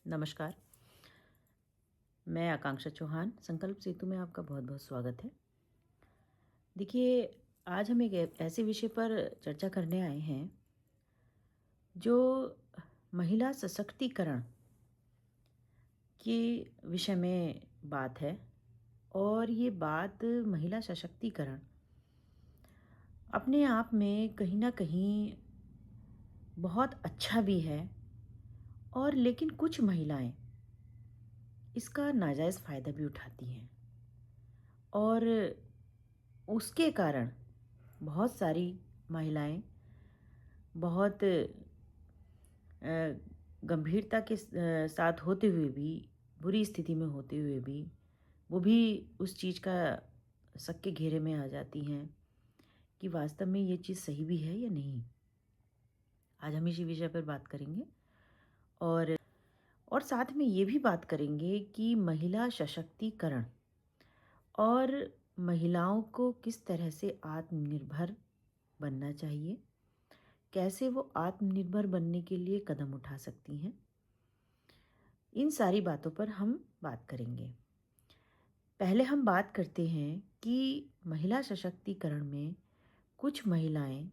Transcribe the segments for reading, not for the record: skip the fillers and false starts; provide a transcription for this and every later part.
नमस्कार। मैं आकांक्षा चौहान, संकल्प सेतु में आपका बहुत-बहुत स्वागत है। देखिए, आज हम एक ऐसे विषय पर चर्चा करने आए हैं, जो महिला सशक्तिकरण के विषय में बात है और ये बात महिला सशक्तिकरण अपने आप में कहीं न कहीं बहुत अच्छा भी है और लेकिन कुछ महिलाएँ इसका नाजायज़ फ़ायदा भी उठाती हैं और उसके कारण बहुत सारी महिलाएं बहुत गंभीरता के साथ होते हुए भी, बुरी स्थिति में होते हुए भी, वो भी उस चीज़ का शक के घेरे में आ जाती हैं कि वास्तव में ये चीज़ सही भी है या नहीं। आज हम इसी विषय पर बात करेंगे और साथ में ये भी बात करेंगे कि महिला सशक्तिकरण और महिलाओं को किस तरह से आत्मनिर्भर बनना चाहिए, कैसे वो आत्मनिर्भर बनने के लिए कदम उठा सकती हैं। इन सारी बातों पर हम बात करेंगे। पहले हम बात करते हैं कि महिला सशक्तिकरण में कुछ महिलाएं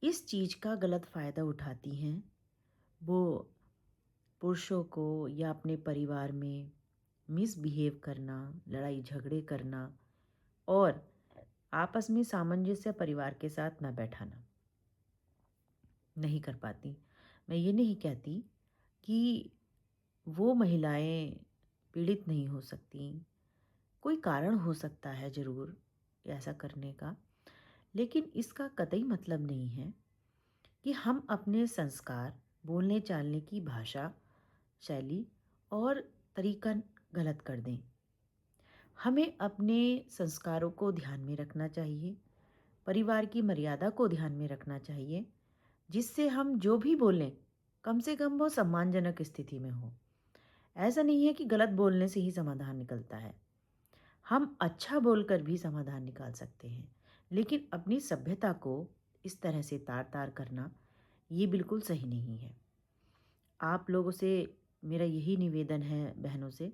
इस चीज़ का गलत फ़ायदा उठाती हैं। वो पुरुषों को या अपने परिवार में मिसबिहेव करना, लड़ाई झगड़े करना और आपस में सामंजस्य परिवार के साथ ना बैठाना नहीं कर पाती। मैं ये नहीं कहती कि वो महिलाएं पीड़ित नहीं हो सकती, कोई कारण हो सकता है ज़रूर ऐसा करने का, लेकिन इसका कतई मतलब नहीं है कि हम अपने संस्कार, बोलने चालने की भाषा, शैली और तरीका गलत कर दें। हमें अपने संस्कारों को ध्यान में रखना चाहिए, परिवार की मर्यादा को ध्यान में रखना चाहिए, जिससे हम जो भी बोलें, कम से कम वो सम्मानजनक स्थिति में हो। ऐसा नहीं है कि गलत बोलने से ही समाधान निकलता है। हम अच्छा बोलकर भी समाधान निकाल सकते हैं, लेकिन अपनी सभ्यता को इस तरह से तार-तार करना, ये बिल्कुल सही नहीं है। आप लोगों से मेरा यही निवेदन है बहनों से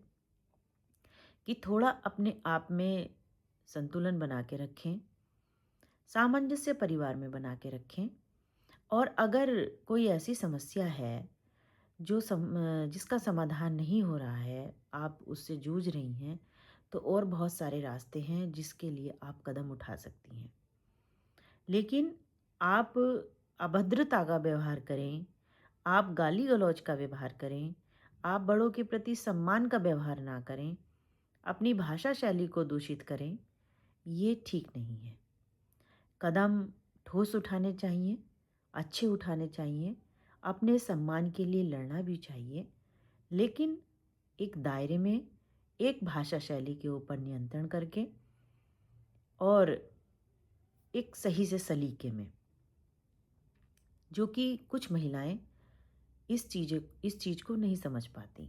कि थोड़ा अपने आप में संतुलन बना के रखें, सामंजस्य परिवार में बना के रखें और अगर कोई ऐसी समस्या है जिसका समाधान नहीं हो रहा है, आप उससे जूझ रही हैं, तो और बहुत सारे रास्ते हैं जिसके लिए आप कदम उठा सकती हैं। लेकिन आप अभद्रता का व्यवहार करें, आप गाली-गलौज का व्यवहार करें, आप बड़ों के प्रति सम्मान का व्यवहार ना करें, अपनी भाषा शैली को दूषित करें, ये ठीक नहीं है। कदम ठोस उठाने चाहिए, अच्छे उठाने चाहिए, अपने सम्मान के लिए लड़ना भी चाहिए, लेकिन एक दायरे में, एक भाषा शैली के ऊपर नियंत्रण करके और एक सही से सलीके में। जो कि कुछ महिलाएं इस चीज़ को नहीं समझ पाती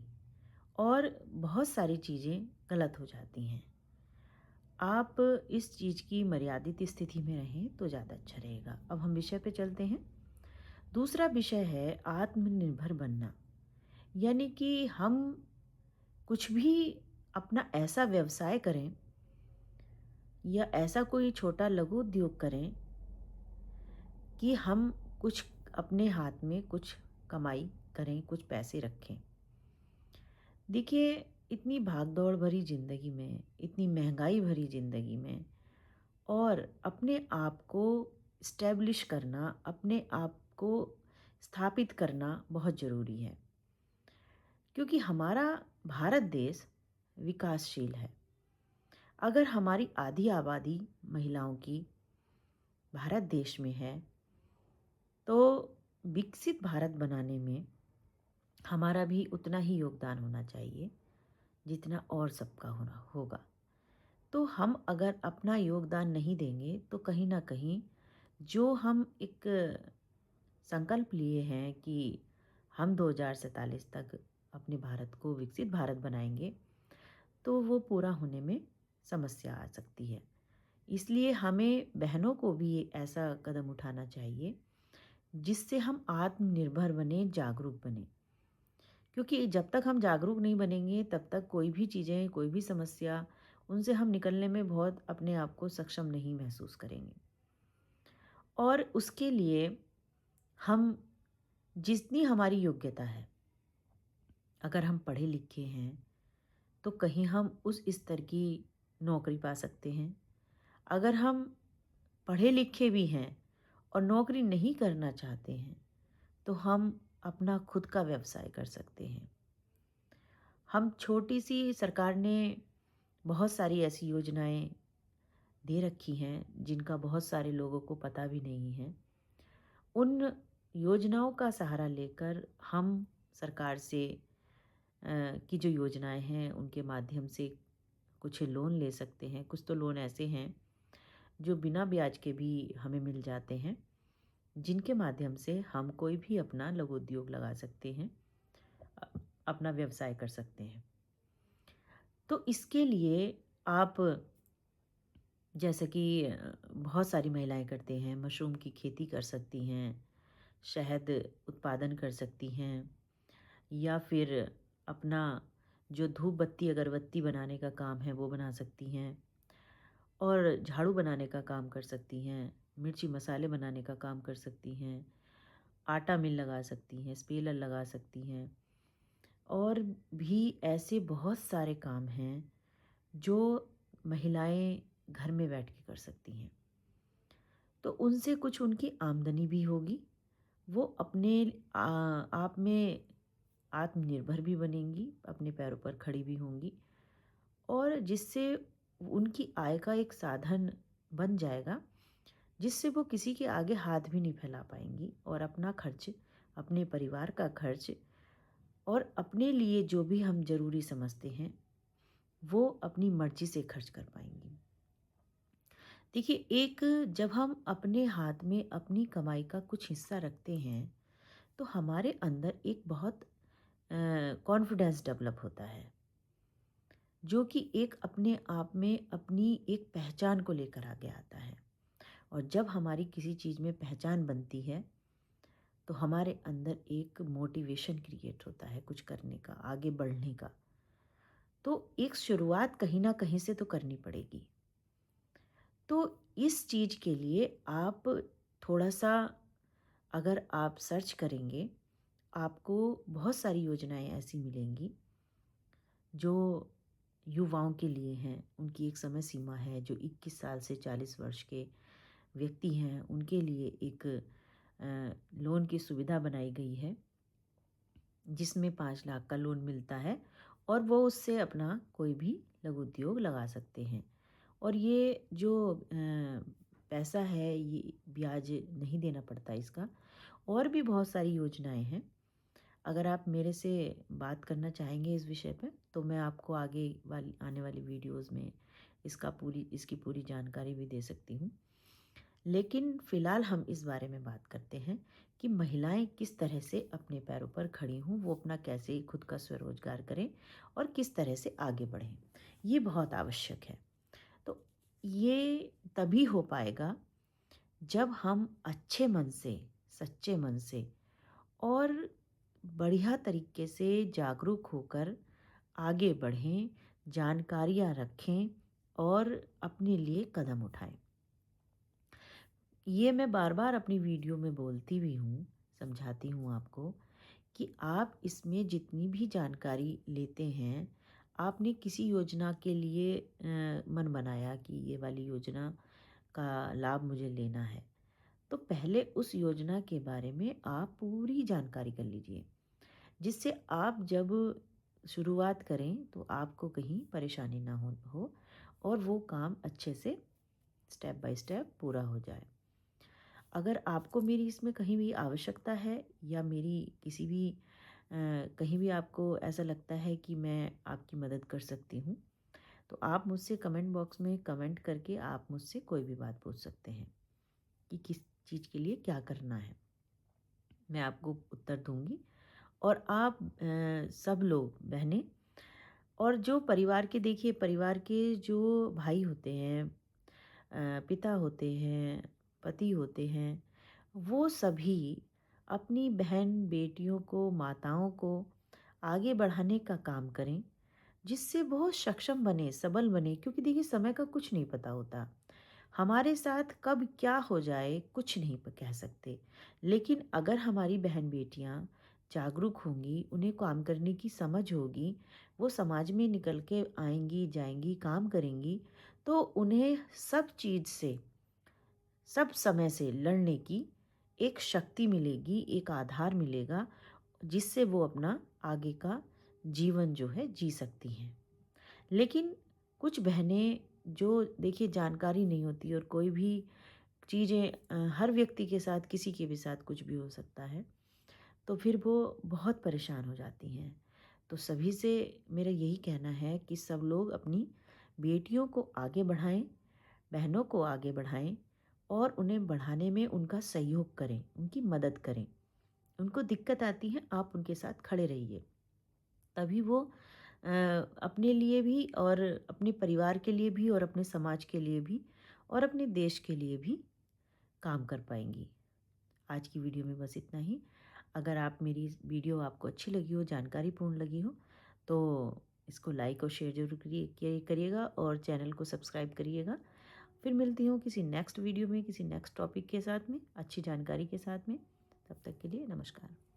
और बहुत सारी चीज़ें गलत हो जाती हैं। आप इस चीज़ की मर्यादित स्थिति में रहें तो ज़्यादा अच्छा रहेगा। अब हम विषय पे चलते हैं। दूसरा विषय है आत्मनिर्भर बनना, यानी कि हम कुछ भी अपना ऐसा व्यवसाय करें या ऐसा कोई छोटा लघु उद्योग करें कि हम कुछ अपने हाथ में कुछ कमाई करें, कुछ पैसे रखें। देखिए, इतनी भाग-दौड़ भरी ज़िंदगी में, इतनी महँगाई भरी ज़िंदगी में और अपने आप को एस्टैब्लिश करना, अपने आप को स्थापित करना बहुत ज़रूरी है। क्योंकि हमारा भारत देश विकासशील है। अगर हमारी आधी आबादी महिलाओं की भारत देश में है, तो विकसित भारत बनाने में हमारा भी उतना ही योगदान होना चाहिए, जितना और सबका होना होगा। तो हम अगर अपना योगदान नहीं देंगे, तो कहीं न कहीं जो हम एक संकल्प लिए हैं कि हम 2047 तक अपने भारत को विकसित भारत बनाएँगे, तो वो पूरा होने में समस्या आ सकती है। इसलिए हमें बहनों को भी ऐसा कदम उठाना चाहिए, जिससे हम आत्मनिर्भर बनें, जागरूक बनें। क्योंकि जब तक हम जागरूक नहीं बनेंगे तब तक कोई भी चीज़ें, कोई भी समस्या, उनसे हम निकलने में बहुत अपने आप को सक्षम नहीं महसूस करेंगे। और उसके लिए हम जितनी हमारी योग्यता है, अगर हम पढ़े लिखे हैं तो कहीं हम उस स्तर की नौकरी पा सकते हैं। अगर हम पढ़े लिखे भी हैं और नौकरी नहीं करना चाहते हैं तो हम अपना खुद का व्यवसाय कर सकते हैं। हम छोटी सी सरकार ने बहुत सारी ऐसी योजनाएं दे रखी हैं जिनका बहुत सारे लोगों को पता भी नहीं है। उन योजनाओं का सहारा लेकर हम सरकार से की जो योजनाएं हैं उनके माध्यम से कुछ लोन ले सकते हैं। कुछ तो लोन ऐसे हैं जो बिना ब्याज के भी हमें मिल जाते हैं, जिनके माध्यम से हम कोई भी अपना लघु उद्योग लगा सकते हैं, अ, अपना व्यवसाय कर सकते हैं। तो इसके लिए आप जैसे कि बहुत सारी महिलाएं करते हैं, मशरूम की खेती कर सकती हैं, शहद उत्पादन कर सकती हैं, या फिर अपना जो धूप बत्ती अगरबत्ती बनाने का काम है वो बना सकती हैं, और झाड़ू बनाने का काम कर सकती हैं, मिर्ची मसाले बनाने का काम कर सकती हैं, आटा मिल लगा सकती हैं, स्पेलर लगा सकती हैं, और भी ऐसे बहुत सारे काम हैं जो महिलाएं घर में बैठ के कर सकती हैं। तो उनसे कुछ उनकी आमदनी भी होगी, वो अपने आप में आत्मनिर्भर भी बनेंगी, अपने पैरों पर खड़ी भी होंगी, और जिससे उनकी आय का एक साधन बन जाएगा, जिससे वो किसी के आगे हाथ भी नहीं फैला पाएंगी, और अपना खर्च, अपने परिवार का खर्च, और अपने लिए जो भी हम ज़रूरी समझते हैं वो अपनी मर्जी से खर्च कर पाएंगी। देखिए, एक जब हम अपने हाथ में अपनी कमाई का कुछ हिस्सा रखते हैं तो हमारे अंदर एक बहुत कॉन्फिडेंस डेवलप होता है, जो कि एक अपने आप में अपनी एक पहचान को लेकर आगे आता है। और जब हमारी किसी चीज़ में पहचान बनती है तो हमारे अंदर एक मोटिवेशन क्रिएट होता है कुछ करने का, आगे बढ़ने का। तो एक शुरुआत कहीं ना कहीं से तो करनी पड़ेगी। तो इस चीज़ के लिए आप थोड़ा सा, अगर आप सर्च करेंगे, आपको बहुत सारी योजनाएं ऐसी मिलेंगी जो युवाओं के लिए हैं। उनकी एक समय सीमा है, जो 21 साल से 40 वर्ष के व्यक्ति हैं उनके लिए एक लोन की सुविधा बनाई गई है, जिसमें 5 लाख का लोन मिलता है, और वो उससे अपना कोई भी लघु उद्योग लगा सकते हैं। और ये जो पैसा है ये ब्याज नहीं देना पड़ता इसका। और भी बहुत सारी योजनाएं हैं। अगर आप मेरे से बात करना चाहेंगे इस विषय पे तो मैं आपको आगे वाली आने वाली वीडियोस में इसकी पूरी जानकारी भी दे सकती हूँ। लेकिन फ़िलहाल हम इस बारे में बात करते हैं कि महिलाएं किस तरह से अपने पैरों पर खड़ी हों, वो अपना कैसे खुद का स्वरोजगार करें और किस तरह से आगे बढ़ें। ये बहुत आवश्यक है। तो ये तभी हो पाएगा जब हम अच्छे मन से, सच्चे मन से और बढ़िया तरीके से जागरूक होकर आगे बढ़ें, जानकारियाँ रखें और अपने लिए कदम उठाएं। ये मैं बार बार अपनी वीडियो में बोलती भी हूँ, समझाती हूँ आपको कि आप इसमें जितनी भी जानकारी लेते हैं, आपने किसी योजना के लिए मन बनाया कि ये वाली योजना का लाभ मुझे लेना है, तो पहले उस योजना के बारे में आप पूरी जानकारी कर लीजिए, जिससे आप जब शुरुआत करें तो आपको कहीं परेशानी ना हो और वो काम अच्छे से स्टेप बाय स्टेप पूरा हो जाए। अगर आपको मेरी इसमें कहीं भी आवश्यकता है, या मेरी किसी भी कहीं भी आपको ऐसा लगता है कि मैं आपकी मदद कर सकती हूँ, तो आप मुझसे कमेंट बॉक्स में कमेंट करके आप मुझसे कोई भी बात पूछ सकते हैं कि किस चीज़ के लिए क्या करना है। मैं आपको उत्तर दूंगी। और आप सब लोग बहनें और जो परिवार के, देखिए परिवार के जो भाई होते हैं, पिता होते हैं, पति होते हैं, वो सभी अपनी बहन बेटियों को, माताओं को आगे बढ़ाने का काम करें, जिससे वो सक्षम बने, सबल बने, क्योंकि देखिए समय का कुछ नहीं पता होता। हमारे साथ कब क्या हो जाए कुछ नहीं कह सकते। लेकिन अगर हमारी बहन-बेटियाँ जागरूक होंगी, उन्हें काम करने की समझ होगी, वो समाज में निकल के आएँगी, जाएँगी, काम करेंगी, तो उन्हें सब चीज़ से, सब समय से लड़ने की एक शक्ति मिलेगी, एक आधार मिलेगा, जिससे वो अपना आगे का जीवन जो है जी सकती हैं। लेकिन कुछ बहनें जो देखिए जानकारी नहीं होती और कोई भी चीज़ें हर व्यक्ति के साथ किसी के भी साथ कुछ भी हो सकता है, तो फिर वो बहुत परेशान हो जाती हैं। तो सभी से मेरा यही कहना है कि सब लोग अपनी बेटियों को आगे बढ़ाएं, बहनों को आगे बढ़ाएं और उन्हें बढ़ाने में उनका सहयोग करें, उनकी मदद करें। उनको दिक्कत आती है, आप उनके साथ खड़े रहिए। तभी वो अपने लिए भी और अपने परिवार के लिए भी और अपने समाज के लिए भी और अपने देश के लिए भी काम कर पाएँगी। आज की वीडियो में बस इतना ही। अगर आप मेरी इस वीडियो आपको अच्छी लगी हो, जानकारीपूर्ण लगी हो, तो इसको लाइक और शेयर ज़रूर करिएगा और चैनल को सब्सक्राइब करिएगा। फिर मिलती हूँ किसी नेक्स्ट वीडियो में, किसी नेक्स्ट टॉपिक के साथ में, अच्छी जानकारी के साथ में। तब तक के लिए नमस्कार।